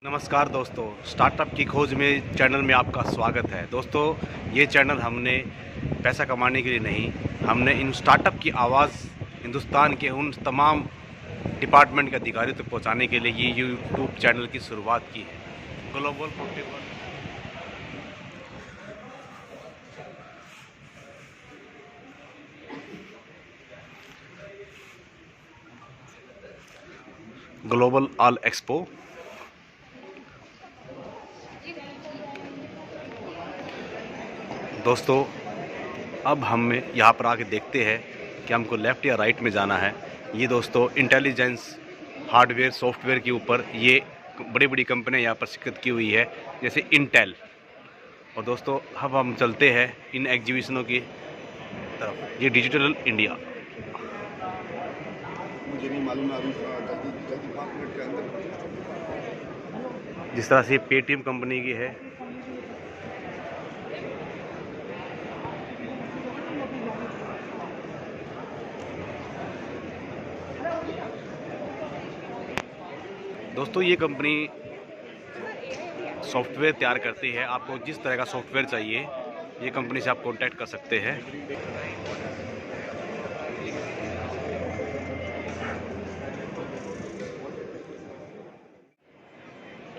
नमस्कार दोस्तों, स्टार्टअप की खोज में चैनल में आपका स्वागत है। दोस्तों, ये चैनल हमने पैसा कमाने के लिए नहीं, हमने इन स्टार्टअप की आवाज़ हिंदुस्तान के उन तमाम डिपार्टमेंट के अधिकारियों तक पहुंचाने के लिए ये यूट्यूब चैनल की शुरुआत की है। Global all expo. दोस्तों, अब हम यहाँ पर आके देखते हैं कि हमको लेफ़्ट या राइट में जाना है। ये दोस्तों इंटेलिजेंस हार्डवेयर सॉफ्टवेयर के ऊपर ये बड़ी बड़ी कंपनियाँ यहाँ पर शिरकत की हुई है, जैसे इंटेल। और दोस्तों, अब हम चलते हैं इन एग्जीबिशनों की तरफ। ये डिजिटल इंडिया, मुझे नहीं मालूम अभी जल्दी 5 मिनट के अंदर जिस तरह से पेटीएम कंपनी की है। दोस्तों, ये कंपनी सॉफ्टवेयर तैयार करती है। आपको जिस तरह का सॉफ्टवेयर चाहिए, ये कंपनी से आप कांटेक्ट कर सकते हैं।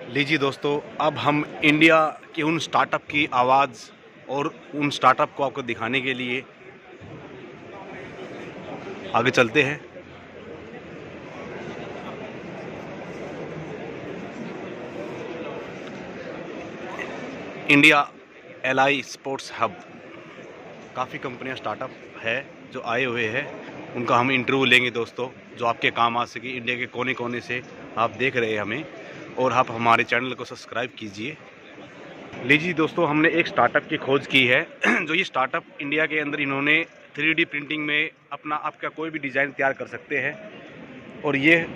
लीजिए दोस्तों, अब हम इंडिया के उन स्टार्टअप की आवाज़ और उन स्टार्टअप को आपको दिखाने के लिए आगे चलते हैं। इंडिया एलआई स्पोर्ट्स हब, काफ़ी कंपनियां स्टार्टअप है जो आए हुए हैं, उनका हम इंटरव्यू लेंगे दोस्तों, जो आपके काम आ सके। इंडिया के कोने कोने से आप देख रहे हैं हमें, और आप हमारे चैनल को सब्सक्राइब कीजिए। लीजिए दोस्तों, हमने एक स्टार्टअप की खोज की है जो ये स्टार्टअप इंडिया के अंदर इन्होंने 3D प्रिंटिंग में अपना आपका कोई भी डिज़ाइन तैयार कर सकते हैं। और ये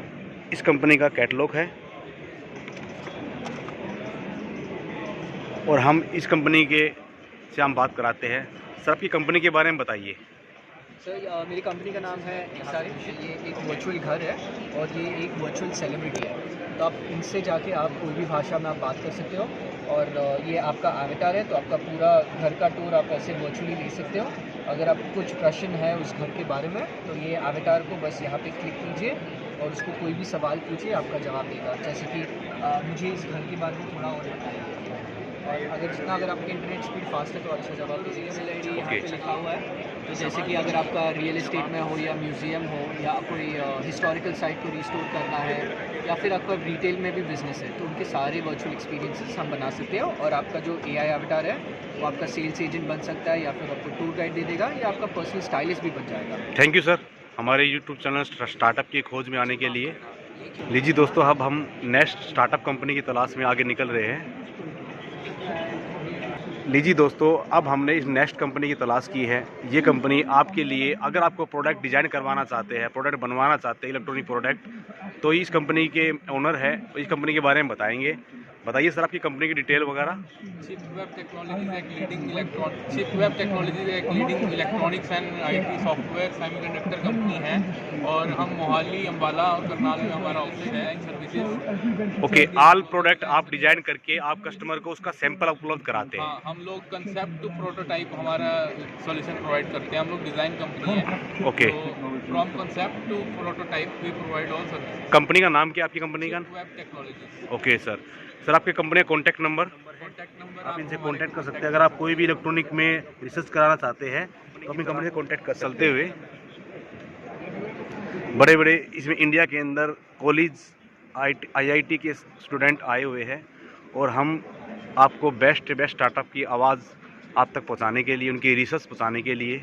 इस कंपनी का कैटलॉग है, और हम इस कंपनी के से हम बात कराते हैं। सर, आपकी कंपनी के बारे में बताइए। सर, मेरी कंपनी का नाम है XRM। ये एक वर्चुअल घर है और ये एक वर्चुअल सेलिब्रिटी है। तो आप इनसे जाके आप कोई भी भाषा में आप बात कर सकते हो, और ये आपका एवेटार है, तो आपका पूरा घर का टूर आप ऐसे वर्चुअली ले सकते हो। अगर आपको कुछ प्रश्न है उस घर के बारे में, तो ये एवेटार को बस यहाँ पे क्लिक कीजिए और उसको कोई भी सवाल पूछिए, आपका जवाब देगा। जैसे कि मुझे इस घर के बारे में थोड़ा और बताइए, और अगर आपकी इंटरनेट स्पीड फास्ट है तो अच्छा जवाब दीजिएगा। मेल आई डी यहाँ पे लिखा हुआ है। तो जैसे कि अगर आपका रियल एस्टेट में हो या म्यूज़ियम हो या कोई हिस्टोरिकल साइट को रिस्टोर करना है, या फिर आपका रिटेल में भी बिजनेस है, तो उनके सारे वर्चुअल एक्सपीरियंसेस हम बना सकते हो। और आपका जो AI एवेटार है वो आपका सेल्स एजेंट बन सकता है, या फिर आपको टूर गाइड दे देगा, या आपका पर्सनल स्टाइलिस्ट भी बन जाएगा। थैंक यू सर, हमारे यूट्यूब चैनल स्टार्टअप की खोज में आने के लिए। लीजिए दोस्तों, अब हम नेक्स्ट स्टार्टअप कंपनी की तलाश में आगे निकल रहे हैं। लीजिए दोस्तों, अब हमने इस नेक्स्ट कंपनी की तलाश की है। ये कंपनी आपके लिए, अगर आपको प्रोडक्ट डिज़ाइन करवाना चाहते हैं, प्रोडक्ट बनवाना चाहते हैं, इलेक्ट्रॉनिक प्रोडक्ट, तो इस कंपनी के ओनर है, इस कंपनी के बारे में बताएंगे। बताइए सर, आपकी कंपनी की डिटेल वगैरह। चिप वेब टेक्नोलॉजीज एक leading electronics and IT software semiconductor company है, और हम मोहाली, अंबाला और करनाल में हमारा ऑफिस है सर्विसेज। ओके, ऑल प्रोडक्ट आप डिजाइन करके आप कस्टमर को उसका सैंपल उपलब्ध कराते हैं। हाँ, हम लोग कंसेप्ट टू प्रोटोटाइप हमारा सॉल्यूशन प्रोवाइड करते हैं। हम लोग डिज़ाइन कंपनी है। Okay, from concept to prototype we provide all service. Company का नाम क्या है आपकी कंपनी का? Web technologies. Okay sir, sir आपके कंपनी का कॉन्टैक्ट नंबर, कॉन्टैक्ट नंबर आप इनसे कांटेक्ट कर सकते हैं। अगर आप कोई भी इलेक्ट्रॉनिक में रिसर्च कराना चाहते हैं तो अपनी कंपनी से कांटेक्ट कर चलते हुए। बड़े बड़े इसमें इंडिया के अंदर कॉलेज IIT के स्टूडेंट आए हुए हैं, और हम आपको बेस्ट स्टार्टअप की आवाज़ आप तक पहुंचाने के लिए, उनकी रिसर्च पहुंचाने के लिए।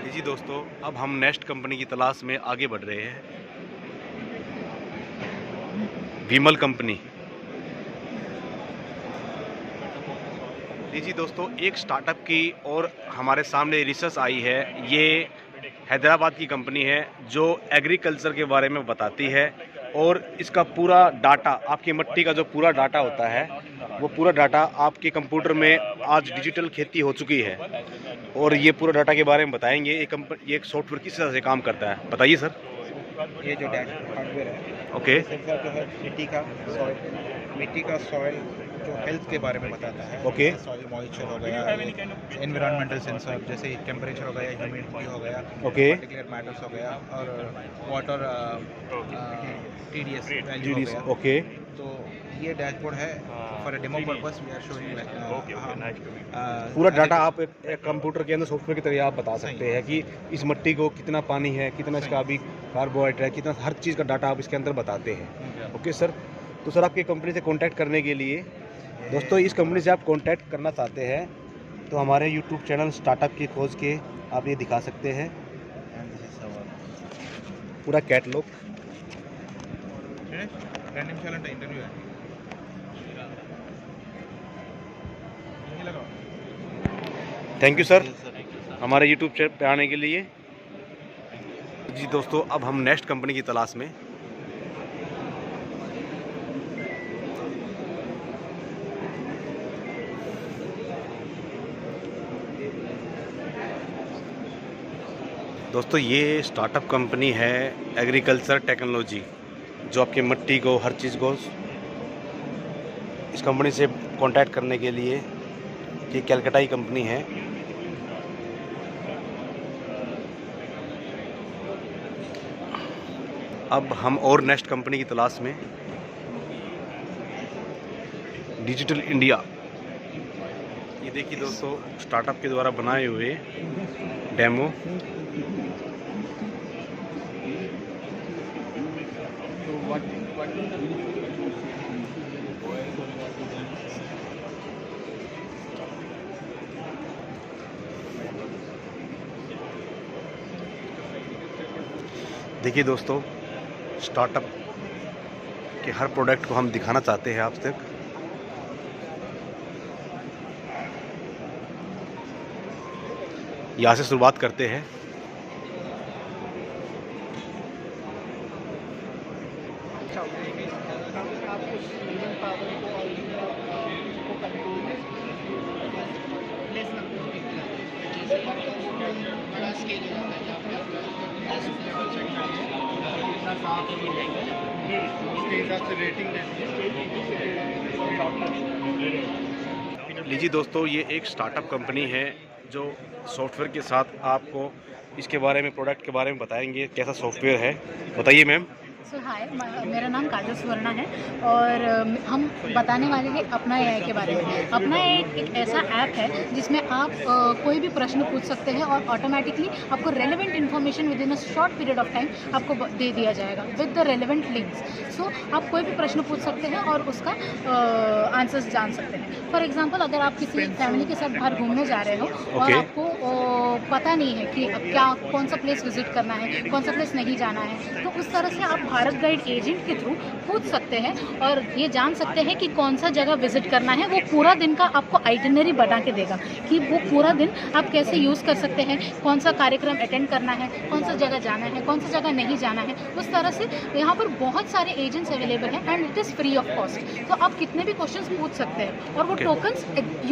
जी दोस्तों, अब हम नेक्स्ट कंपनी की तलाश में आगे बढ़ रहे हैं। विमल कंपनी। जी दोस्तों, एक स्टार्टअप की और हमारे सामने रिसर्च आई है। ये हैदराबाद की कंपनी है जो एग्रीकल्चर के बारे में बताती है, और इसका पूरा डाटा, आपकी मिट्टी का जो पूरा डाटा होता है वो पूरा डाटा आपके कंप्यूटर में आज डिजिटल खेती हो चुकी है, और ये पूरा डाटा के बारे में बताएंगे। ये एक सॉफ्टवेयर किस तरह से काम करता है, बताइए सर। ये जो डैश हार्डवेयर है, ओके सेंसर जो है मिट्टी का सॉइल जो हेल्थ के बारे में बताता है। ओके। सॉइल मॉइस्चर हो गया, एनवायरमेंटल सेंसर जैसे टेम्परेचर हो गया, ह्यूमिडिटी हो गया, ओके। पार्टिकुलर मैटर्स हो गया, और वाटर TDS वैल्यू हो गया। ओके। तो ये डैशबोर्ड है for a demo purpose we are showing. पूरा डाटा आप एक कंप्यूटर के अंदर सॉफ्टवेयर की तरह आप बता सकते हैं कि इस मिट्टी को कितना पानी है, कितना इसका अभी कार्बोहाइड्रेट है, कितना हर चीज़ का डाटा आप इसके अंदर बताते हैं। Okay sir. तो सर आपकी कंपनी से कांटेक्ट करने के लिए दोस्तों, इस कंपनी से आप कांटेक्ट करना चाहते हैं तो हमारे यूट्यूब चैनल स्टार्टअप की खोज के आप ये दिखा सकते हैं पूरा कैटलॉग। 2 నిమిషాలంటే ఇంటర్వ్యూ थैंक यू सर हमारे यूट्यूब चैनल पे आने के लिए। जी दोस्तों, अब हम नेक्स्ट कंपनी की तलाश में। दोस्तों ये स्टार्टअप कंपनी है एग्रीकल्चर टेक्नोलॉजी, जो आपकी मिट्टी को हर चीज़ को इस कंपनी से कांटेक्ट करने के लिए, ये कलकत्ता की कंपनी है। अब हम और नेक्स्ट कंपनी की तलाश में। डिजिटल इंडिया, ये देखिए दोस्तों स्टार्टअप के द्वारा बनाए हुए डेमो। देखिए दोस्तों, स्टार्टअप के हर प्रोडक्ट को हम दिखाना चाहते हैं आप तक। यहाँ से शुरुआत करते हैं। लीजिए दोस्तों, ये एक स्टार्टअप कंपनी है जो सॉफ्टवेयर के साथ आपको इसके बारे में, प्रोडक्ट के बारे में बताएंगे कैसा सॉफ्टवेयर है। बताइए मैम। सो हाय, मेरा नाम काजल सुवर्णा है और हम बताने वाले हैं अपना AI के बारे में। अपना AI एक ऐसा ऐप है जिसमें आप कोई भी प्रश्न पूछ सकते हैं और ऑटोमेटिकली आपको relevant information with in a short period of time आपको दे दिया जाएगा विद द रेलेवेंट लिंक्स। सो आप कोई भी प्रश्न पूछ सकते हैं और उसका आंसर्स जान सकते हैं। फॉर एग्जाम्पल, अगर आप किसी फैमिली के साथ बाहर घूमने जा रहे हो और आपको पता नहीं है कि अब क्या कौन सा प्लेस विजिट करना है, कौन सा प्लेस नहीं जाना है, तो उस तरह से आप भारत गाइड एजेंट के थ्रू पूछ सकते हैं और ये जान सकते हैं कि कौन सा जगह विजिट करना है। वो पूरा दिन का आपको आइटिनरी बना के देगा कि वो पूरा दिन आप कैसे यूज़ कर सकते हैं, कौन सा कार्यक्रम अटेंड करना है, कौन सा जगह जाना है, कौन सा जगह नहीं जाना है। उस तरह से यहाँ पर बहुत सारे एजेंट्स अवेलेबल हैं and it is free of cost. तो आप कितने भी क्वेश्चंस पूछ सकते हैं और वो टोकन्स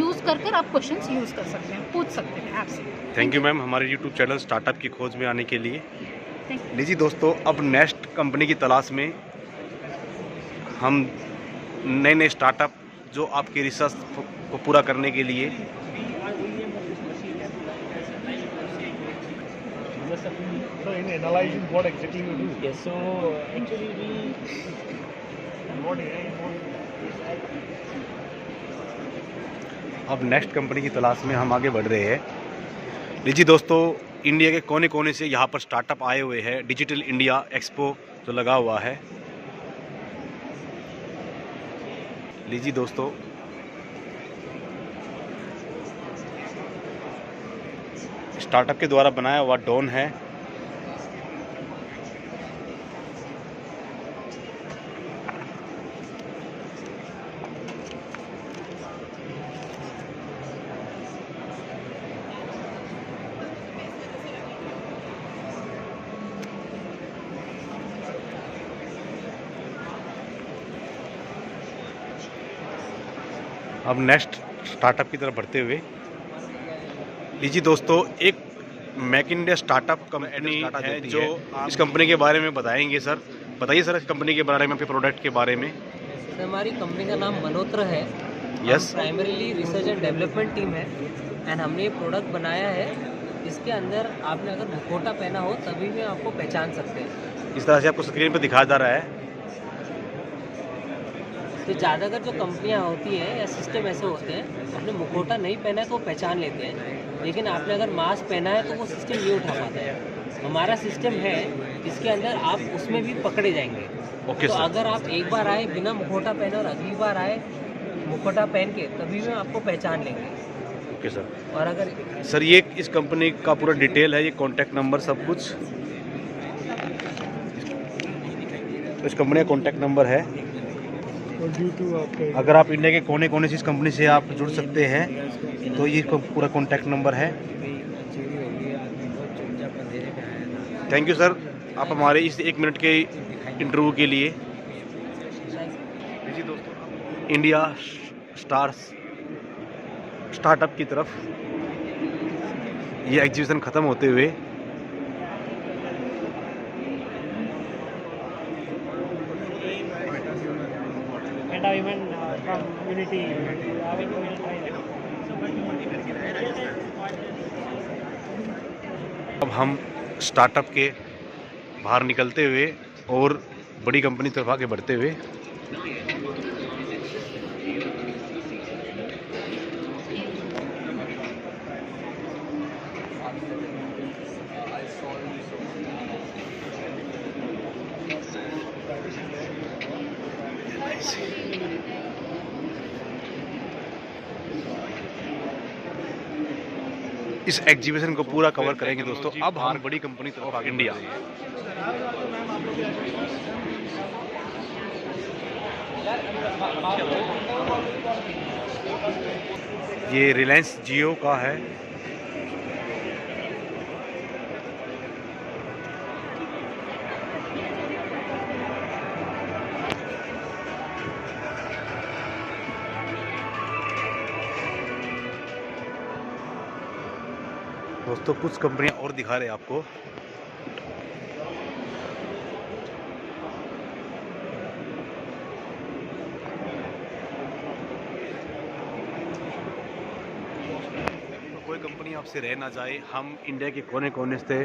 यूज़ कर आप क्वेश्चंस यूज़ कर सकते हैं, पूछ सकते हैं आपसे। थैंक यू मैम हमारे यूट्यूब चैनल स्टार्टअप की खोज में आने के लिए। लीजिए दोस्तों, अब नेक्स्ट कंपनी की तलाश में हम नए नए स्टार्टअप जो आपकी रिसर्च को पूरा करने के लिए। So in analyzing, what exactly you do? Yes, so actually we अब नेक्स्ट कंपनी की तलाश में हम आगे बढ़ रहे हैं। लीजिए दोस्तों, इंडिया के कोने कोने से यहाँ पर स्टार्टअप आए हुए हैं। डिजिटल इंडिया एक्सपो जो लगा हुआ है। लीजिए दोस्तों, स्टार्टअप के द्वारा बनाया हुआ ड्रोन है। अब नेक्स्ट स्टार्टअप की तरफ बढ़ते हुए, लीजिए दोस्तों, एक make in India startup company है जो इस कंपनी के बारे में बताएंगे। सर बताइए सर, इस कंपनी के बारे में, आपके प्रोडक्ट के बारे में। सर, हमारी कंपनी का नाम मनोत्र है। Yes. Primarily research and development team है एंड हमने ये प्रोडक्ट बनाया है। इसके अंदर आपने अगर मुखौटा पहना हो तभी भी आपको पहचान सकते हैं। इस तरह से आपको स्क्रीन पर दिखाया जा रहा है। तो ज़्यादातर जो कंपनियां होती हैं या सिस्टम ऐसे होते हैं, आपने मुखौटा नहीं पहना है तो वो पहचान लेते हैं, लेकिन आपने अगर मास्क पहना है तो वो सिस्टम नहीं उठा पाता है। हमारा सिस्टम है जिसके अंदर आप उसमें भी पकड़े जाएंगे। ओके तो सर। अगर आप एक बार आए बिना मुखौटा पहने और अगली बार आए मुखौटा पहन के, तभी भी आपको पहचान लेंगे। Okay sir. और अगर सर ये इस कंपनी का पूरा डिटेल है, ये कॉन्टैक्ट नंबर सब कुछ, इस कंपनी का कॉन्टैक्ट नंबर है। अगर आप इंडिया के कोने कोने से इस कंपनी से आप जुड़ सकते हैं तो ये पूरा कॉन्टैक्ट नंबर है। थैंक यू सर, आप हमारे इस 1 मिनट के इंटरव्यू के लिए। जी दोस्तों, इंडिया स्टार्टअप की तरफ ये एग्जीबिशन ख़त्म होते हुए अब हम स्टार्टअप के बाहर निकलते हुए और बड़ी कंपनी तरफ आगे बढ़ते हुए, इस एग्जीबिशन को पूरा कवर करेंगे दोस्तों। अब हम बड़ी कंपनी तरफ आगे इंडिया। ये रिलायंस जियो का है। दोस्तों कुछ कंपनियां और दिखा रहे हैं आपको। कोई कंपनी आपसे रह ना जाए, हम इंडिया के कोने कोने से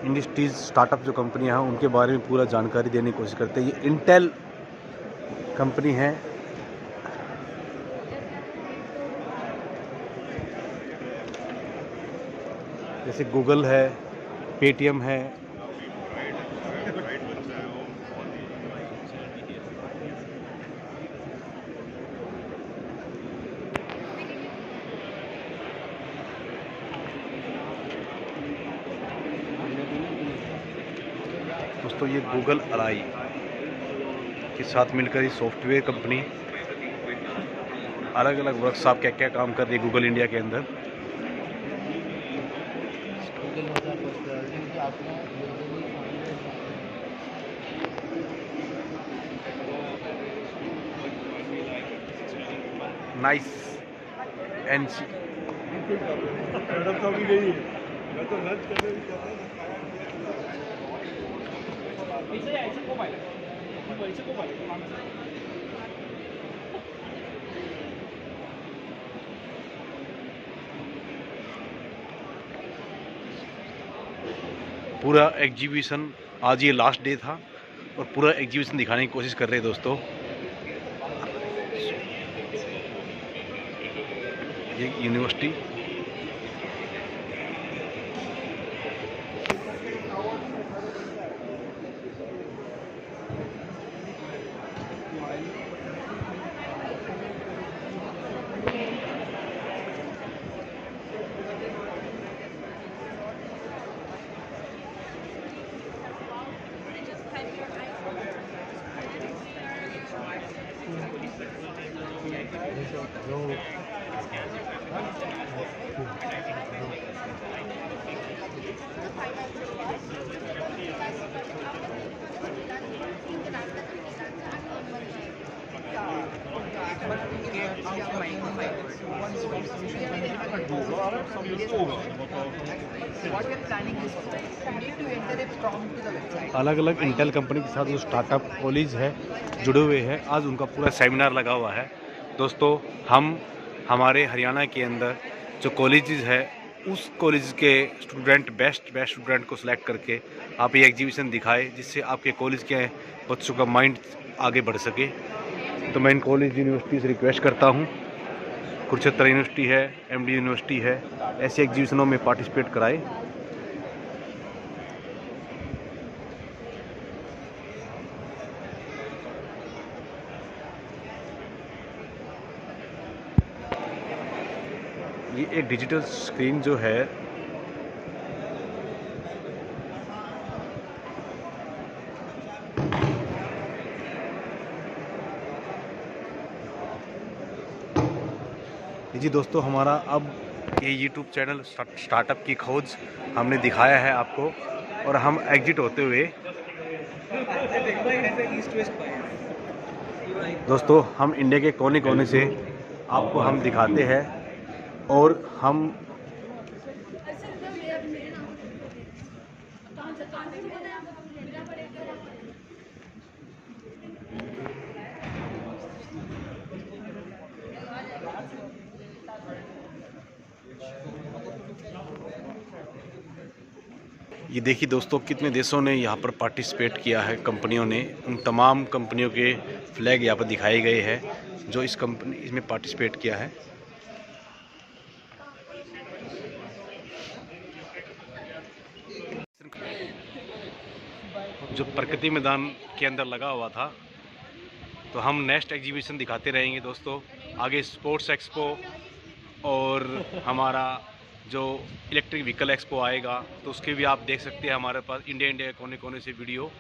इंडस्ट्रीज स्टार्टअप जो कंपनियां हैं उनके बारे में पूरा जानकारी देने की कोशिश करते हैं। ये इंटेल कंपनी है। जैसे गूगल है, पेटीएम है, दोस्तों ये गूगल अलाई के साथ मिलकर ये सॉफ्टवेयर कंपनी अलग अलग वर्कशॉप क्या क्या काम कर रही है गूगल इंडिया के अंदर। नाइस एंड पूरा एग्जीबिशन आज ये लास्ट डे था और पूरा एग्जीबिशन दिखाने की कोशिश कर रहे हैं दोस्तों। ये यूनिवर्सिटी अलग अलग इंटेल कंपनी के साथ जो स्टार्टअप कॉलेज है जुड़े हुए हैं, आज उनका पूरा सेमिनार लगा हुआ है। दोस्तों, हम हमारे हरियाणा के अंदर जो कॉलेजेस है उस कॉलेज के स्टूडेंट बेस्ट स्टूडेंट को सिलेक्ट करके आप ये एग्जीबिशन दिखाए, जिससे आपके कॉलेज के बच्चों का माइंड आगे बढ़ सके। तो मैं इन कॉलेज यूनिवर्सिटी से रिक्वेस्ट करता हूँ, कुरुक्षेत्र यूनिवर्सिटी है, MD यूनिवर्सिटी है, ऐसे एग्जीबिशनों में पार्टिसिपेट कराए। ये एक डिजिटल स्क्रीन जो है जी दोस्तों, हमारा अब ये YouTube चैनल स्टार्टअप की खोज हमने दिखाया है आपको, और हम एग्जिट होते हुए दोस्तों हम इंडिया के कोने कोने से आपको हम दिखाते हैं, और हम ये देखिए दोस्तों, कितने देशों ने यहाँ पर पार्टिसिपेट किया है, कंपनियों ने। उन तमाम कंपनियों के फ्लैग यहाँ पर दिखाए गए हैं जो इसमें पार्टिसिपेट किया है। जो प्रकृति मैदान के अंदर लगा हुआ था, तो हम नेक्स्ट एग्जीबिशन दिखाते रहेंगे दोस्तों। आगे स्पोर्ट्स एक्सपो और हमारा जो इलेक्ट्रिक व्हीकल एक्सपो आएगा, तो उसके भी आप देख सकते हैं हमारे पास इंडिया कोने कोने से वीडियो।